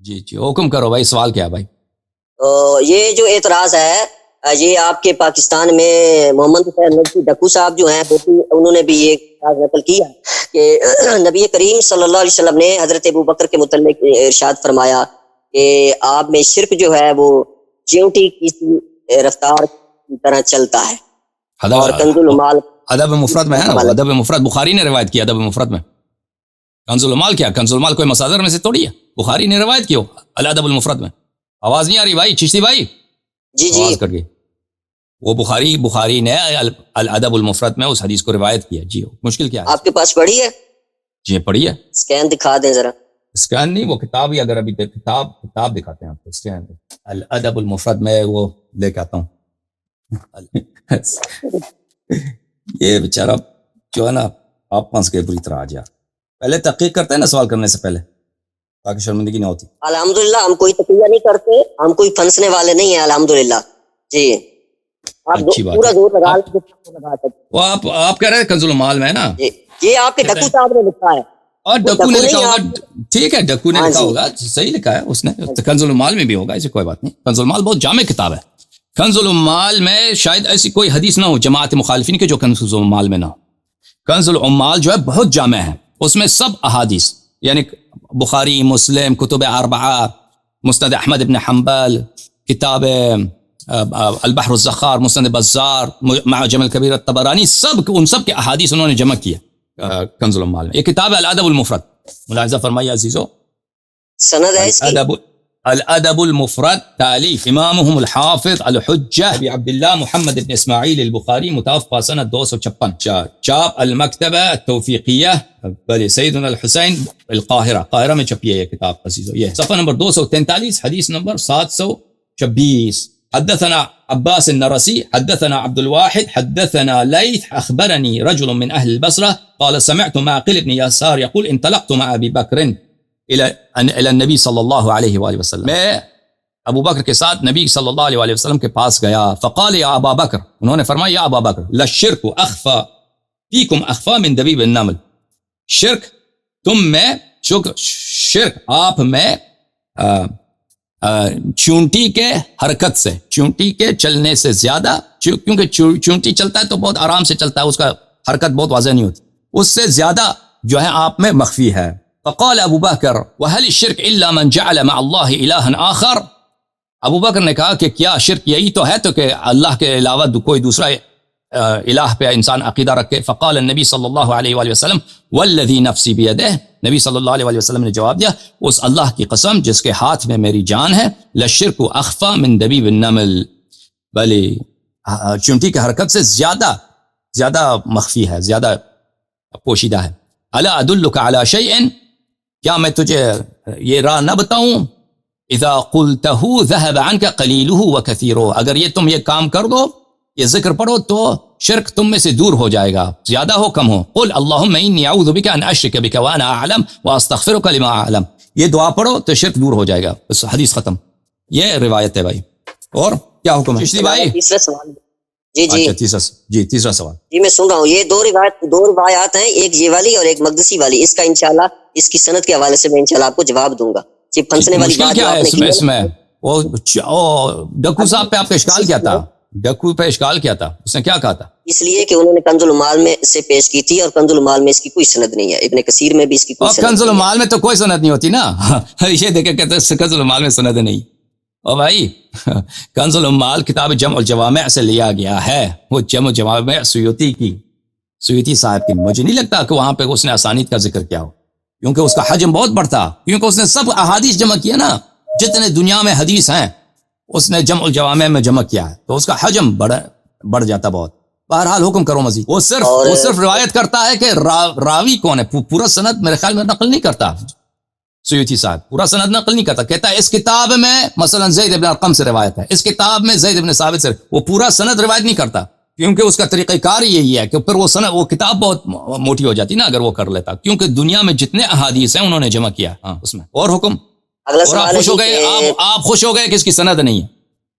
جی جی حکم کرو بھائی، سوال کیا ہے بھائی؟ تو یہ جو اعتراض ہے یہ آپ کے پاکستان میں محمد حسین ندوی ڈکو صاحب جو ہیں انہوں نے بھی یہ نقل کیا کہ نبی کریم صلی اللہ علیہ وسلم نے حضرت ابوبکر کے متعلق ارشاد فرمایا کہ آپ میں شرک جو ہے وہ چیونٹی کی رفتار کی طرح چلتا ہے، اور کنز المال ادب مفرد میں ہے نا، ادب مفرد بخاری نے روایت کیا ادب مفرد میں. کنز المال کیا؟ کنز المال کوئی مصادر میں سے توڑی ہے، بخاری نے روایت کی ہو الادب المفرد میں. آواز نہیں آ رہی بھائی چشتی بھائی؟ جی جی آواز کر کے وہ بخاری نے الادب المفرد میں اس حدیث کو روایت کیا. جی مشکل کیا ہے؟ آپ کے پاس پڑھی ہے؟ جی پڑھی ہے. اسکین دکھا دیں ذرا. اسکین نہیں، وہ کتاب ہی اگر ابھی کتاب دکھاتے ہیں آپ کو. اسکین الادب المفرد میں وہ لے کے آتا ہوں. یہ بیچارہ جو ہے نا آپ پھنس کے بری طرح آ جا. پہلے تحقیق کرتے ہیں نا سوال کرنے سے پہلے، تاکہ شرمندگی نہ ہوتی. الحمدللہ ہم کوئی تقیہ نہیں کرتے، ہم کوئی پھنسنے والے نہیں ہیں الحمدللہ. جی آپ اچھی بات پورا ہے. زور لگا سکتے. وہ آپ کہہ رہے ہیں کنز المال میں ہے نا؟ جی یہ آپ کے ڈکو صاحب نے لکھا ہے. اور ڈکو نے لکھا ہوگا. نہیں، ٹھیک ہے ڈکو نے ہاں لکھا جی. ہوگا، صحیح لکھا ہے اس نے. کنز المال میں بھی ہوگا، ایسی کوئی بات نہیں. کنز المال بہت جامع کتاب ہے. کنز المال میں شاید ایسی کوئی حدیث نہ ہو جماعت مخالفین کے جو کنز المال میں نہ ہو. کنز المال جو ہے بہت جامع ہے، اس میں سب احادیث یعنی بخاری، مسلم، کتب اربعہ، مسند احمد بن حنبل، کتاب البحر الزخار، مسند بزار، معجم الکبیر الطبرانی، ان سب کے احادیث انہوں نے جمع کیا کنز المال میں. یہ کتاب ہے الادب المفرد. ملاحظہ فرمائیے عزیزو، سند ہے اس کی. الادب المفرد تالیف امامهم الحافظ الحجہ ابی عبداللہ محمد بن اسماعیل البخاری، متوفى سنہ 256. چاپ المکتبہ التوفیقیہ بلی سیدنا الحسین القاہرہ، قاہرہ میں چھپی ہے یہ کتاب عزیزو. یہ صفحہ نمبر 243، حدیث نمبر 726. حدثنا عباس النرسي حدثنا عبد الواحد حدثنا ليث أخبرني رجل من أهل البصرة قال سمعت معقل بن يسار يقول انطلقت مع أبي بكر إلى النبي صلى الله عليه وآله وسلم. میں ابو بکر کے ساتھ نبی صلی اللہ علیہ وآلہ وسلم کے پاس گیا. فقال يا أبا بكر، انہوں نے فرمایا یا ابا بکر، للشرك أخفى فيكم أخفى من دبيب النمل. شرک تم میں، شرک آپ میں چونٹی کے حرکت سے، چونٹی کے چلنے سے زیادہ، کیونکہ چونٹی چلتا ہے تو بہت آرام سے چلتا ہے، اس کا حرکت بہت واضح نہیں ہوتی، اس سے زیادہ جو ہے آپ میں مخفی ہے. فقال ابو بکر وهل الشرك الا من جعل مع الله الها آخر. ابو بکر نے کہا کہ کیا شرک یہی تو ہے تو کہ اللہ کے علاوہ کوئی دوسرا الہ پہ انسان عقیدہ رکھے. فقال النبی صلی اللہ علیہ وآلہ وسلم والذی نفسی بیدہ، نبی صلی اللہ علیہ وآلہ وسلم نے جواب دیا اس اللہ کی قسم جس کے ہاتھ میں میری جان ہے، للشرک اخفى من دبیب النمل، بلی چونٹی کی حرکت سے زیادہ مخفی ہے، زیادہ پوشیدہ ہے. الا ادلک علی شیء، کیا میں تجھے یہ راہ نہ بتاؤں؟ اذا قلته ذهب عنك قلیلہ وکثیرہ، اگر یہ تم یہ کام کر دو، یہ ذکر پڑھو تو شرک تم میں سے دور ہو جائے گا، زیادہ ہو کم ہو. قل اللہم انی اعوذ بک ان اشرک بک وانا اعلم واستغفرک لما اعلم، یہ دعا پڑھو تو شرک دور ہو جائے گا. بس حدیث ختم. یہ روایت ہے بھائی. اور کیا حکم ہے چشتی بھائی؟ تیسرا سوال. جی تیسرا سوال. جی میں سن رہا ہوں. یہ دو روایات ہیں، ایک یہ والی اور ایک مقدسی والی. اس کا انشاءاللہ اس کی سند کے حوالے سے میں انشاءاللہ آپ کو جواب دوں گا. یہ پھنسنے والی بات کیا ہے اس میں وہ ڈکو صاحب پہ آپ کا اشکال کیا تھا؟ ڈکو پہ اشکال کیا تھا؟ اس نے کیا کہا تھا؟ اس لیے کہ انہوں نے کنز المال میں سے پیش کی تھی، اور کنز المال میں اس کی کوئی سند نہیں ہے. ابن کثیر میں بھی اس کی کوئی سند نہیں ہے. کنز المال میں تو کوئی سند نہیں ہوتی نا. یہ دیکھیں کہتے ہیں کنز المال میں سند نہیں. او بھائی کنز المال کتاب جمع الجوامع سے لیا گیا ہے، وہ جمع الجوامع سیوطی صاحب کی. مجھے نہیں لگتا کہ وہاں پہ اس نے اسانید کا ذکر کیا ہو، کیونکہ اس کا حجم بہت بڑھتا، کیونکہ اس نے سب احادیث جمع کیا نا، جتنے دنیا میں حدیث ہیں اس نے جمع الجوامع میں جمع کیا ہے، تو اس کا حجم بڑھ جاتا بہت. بہرحال حکم کرو مزید. وہ صرف روایت کرتا ہے کہ راوی کون ہے، پورا سند میرے خیال میں نقل نہیں کرتا. سیوطی صاحب پورا سند نقل نہیں کرتا، کہتا ہے اس کتاب میں مثلا زید بن ارقم سے روایت ہے، اس کتاب میں زید بن ثابت سے. وہ پورا سند روایت نہیں کرتا، کیونکہ اس کا طریقہ کار یہی ہے کہ پھر وہ کتاب بہت موٹی ہو جاتی نا اگر وہ کر لیتا، کیونکہ دنیا میں جتنے احادیث ہیں انہوں نے جمع کیا اس میں. اور حکم. اور آپ خوش ہو گئے، آپ خوش ہو گئے کہ اس کی سند نہیں ہے،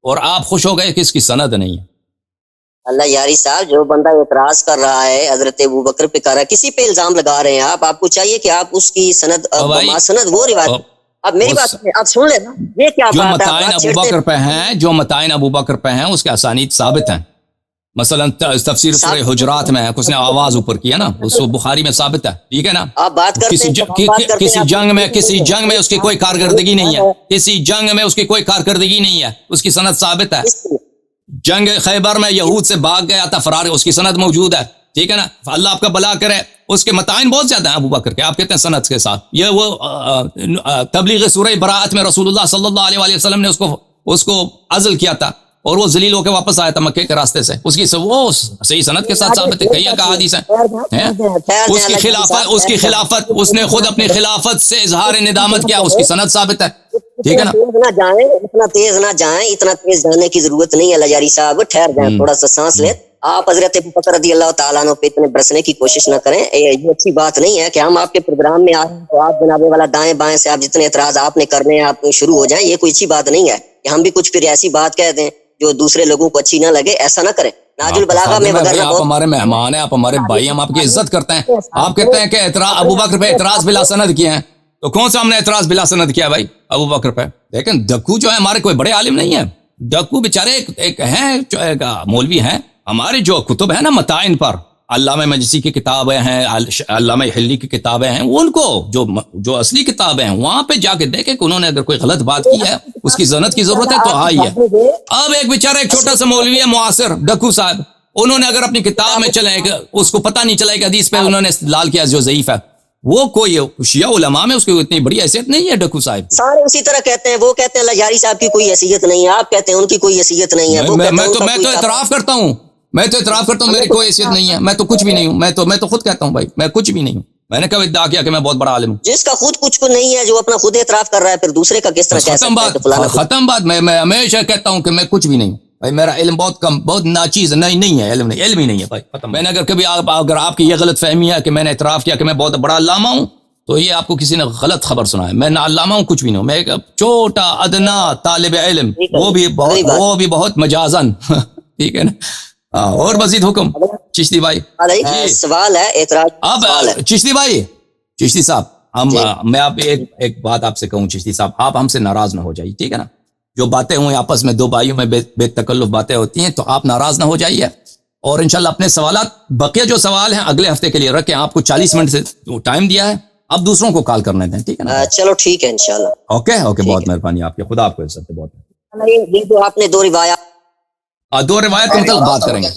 اور آپ خوش ہو گئے کہ اس کی سند نہیں ہے. اللہ یاری صاحب، جو بندہ اعتراض کر رہا ہے حضرت ابوبکر پہ کر رہا ہے، کسی پہ الزام لگا رہے ہیں آپ کو چاہیے کہ آپ اس کی سند وہ روایت. اب میری بات سنیں، آپ سن لینا یہ کیا جو بات ہے، متائن بات ابو چھیڑتے بکر پہ ہیں، جو متائن ابو بکر پہ ہیں اس کے اسانید ثابت ہیں. مثلا تفسیر سورہ حجرات میں اس نے آواز اوپر کیا نا، اس کو بخاری میں ثابت ہے، ٹھیک ہے نا. آپ بات کرتے کسی ہیں، ہم بات کرتے ہیں، کسی آپ جنگ میں اس کی کوئی کارکردگی نہیں ہے، کسی جنگ میں اس کی کوئی کارکردگی نہیں ہے، اس کی سند ثابت ہے. جنگ خیبر میں یہود سے بھاگ گیا تھا فرار، اس کی سند موجود ہے، ٹھیک ہے نا. اللہ آپ کا بھلا کرے. اس کے متائن بہت زیادہ ہیں ابو بکر کے، آپ کہتے ہیں سند کے ساتھ. یہ وہ تبلیغ سورہ براءت میں رسول اللہ صلی اللہ علیہ وسلم نے اس کو عزل کیا تھا اور وہ ذلیل ہو کے واپس آیا تھا مکے کے راستے سے. اس کی وہ صحیح سند کے ساتھ ثابت ہے، کئی احادیث ہیں. اس کی خلافت اس نے خود اپنی خلافت سے اظہار ندامت کیا، اس کی سند ثابت ہے، ٹھیک ہے نا. اتنا تیز نہ جائیں، اتنا تیز جانے کی ضرورت نہیں ہے لجاری صاحب، ٹھہر جائیں، تھوڑا سا سانس لیں. آپ حضرت ابو بکر رضی اللہ تعالیٰ عنہ پہ اتنے برسنے کی کوشش نہ کریں. یہ اچھی بات نہیں ہے کہ ہم آپ کے پروگرام میں آئے تو آپ جناب والا دائیں بائیں سے آپ جتنے اعتراض آپ نے کرنے ہیں آپ شروع ہو جائیں. یہ کوئی اچھی بات نہیں ہے کہ ہم بھی کچھ پھر ایسی بات کہہ دیں جو دوسرے لوگوں کو اچھی نہ لگے. ایسا نہ کریں. ناج البلاغہ میں آپ ہمارے مہمان ہیں، آپ ہمارے بھائی، ہم آپ کی عزت کرتے ہیں. آپ کہتے ہیں کہ ابو بکر پہ اعتراض بلا سند کیا ہے، تو کون سا ہم نے اعتراض بلا سند کیا بھائی ابو بکر پہ؟ لیکن ڈکو جو ہے ہمارے کوئی بڑے عالم نہیں ہے. ڈکو بیچارے ایک ہیں مولوی ہیں. ہمارے جو کتب ہیں نا متائن پر، علامہ مجلسی کی کتابیں ہیں، علامہ حلی کی کتابیں ہیں، ان کو جو اصلی کتابیں ہیں وہاں پہ جا کے دیکھیں کہ انہوں نے اگر کوئی غلط بات کی ہے، اس کی ضرورت کی ضرورت ہے تو آئی ہے. اب ایک بیچارہ ایک چھوٹا سا مولوی ہے معاصر ڈکو صاحب، انہوں نے اگر اپنی کتاب میں چلے کہ اس کو پتہ نہیں چلا کہ حدیث پہ انہوں نے استدلال کیا جو ضعیف ہے، وہ کوئی شیعہ علماء میں اس کی اتنی بڑی حیثیت نہیں ہے. ڈکو صاحب سارے اسی طرح کہتے ہیں، وہ کہتے ہیں لجاری صاحب کی کوئی حیثیت نہیں ہے، آپ کہتے ہیں ان کی کوئی حیثیت نہیں ہے. میں تو اعتراف کرتا ہوں، میری کوئی حیثیت نہیں ہے، میں تو کچھ بھی نہیں ہوں. میں تو خود کہتا ہوں بھائی میں کچھ بھی نہیں ہوں. میں نے کب ادعا کیا کہ میں بہت بڑا عالم ہوں؟ جس کا خود کچھ کو نہیں ہے، جو اپنا خود اعتراف کر رہا ہے، پھر دوسرے کا کس طرح کہہ سکتا ہے؟ ختم بات. میں ہمیشہ کہتا ہوں کہ میں کچھ بھی نہیں ہوں بھائی. میرا علم بہت کم، بہت ناچیز نہیں ہے. علم ہی نہیں ہے بھائی، ختم. میں نے اگر کبھی اگر آپ کی یہ غلط فہمی ہے کہ میں نے اعتراف کیا کہ میں بہت بڑا علامہ ہوں، تو یہ آپ کو کسی نے غلط خبر سنا ہے. میں نہ علامہ ہوں، کچھ بھی نہیں ہوں. میں ایک چھوٹا ادنا طالب علم، وہ بھی بہت مجازن. ٹھیک ہے نا. اور مزید حکم چشتی بھائی. سوال ہے، اعتراض. اب چشتی صاحب میں آپ ایک بات آپ سے کہوں چشتی صاحب، آپ ہم سے ناراض نہ ہو جائیے، ٹھیک ہے نا. جو باتیں ہوئیں آپس میں دو بھائیوں میں بے تکلف باتیں ہوتی ہیں تو آپ ناراض نہ ہو جائیے. اور انشاءاللہ اپنے سوالات بقیہ جو سوال ہیں اگلے ہفتے کے لیے رکھیں. آپ کو 40 منٹ سے ٹائم دیا ہے، اب دوسروں کو کال کرنے دیں، ٹھیک ہے نا. چلو ٹھیک ہے انشاءاللہ. اوکے بہت مہربانی آپ کی، خدا آپ کو عزت. بہت یہ جو آپ نے دو روایات متعلق بات کریں گے.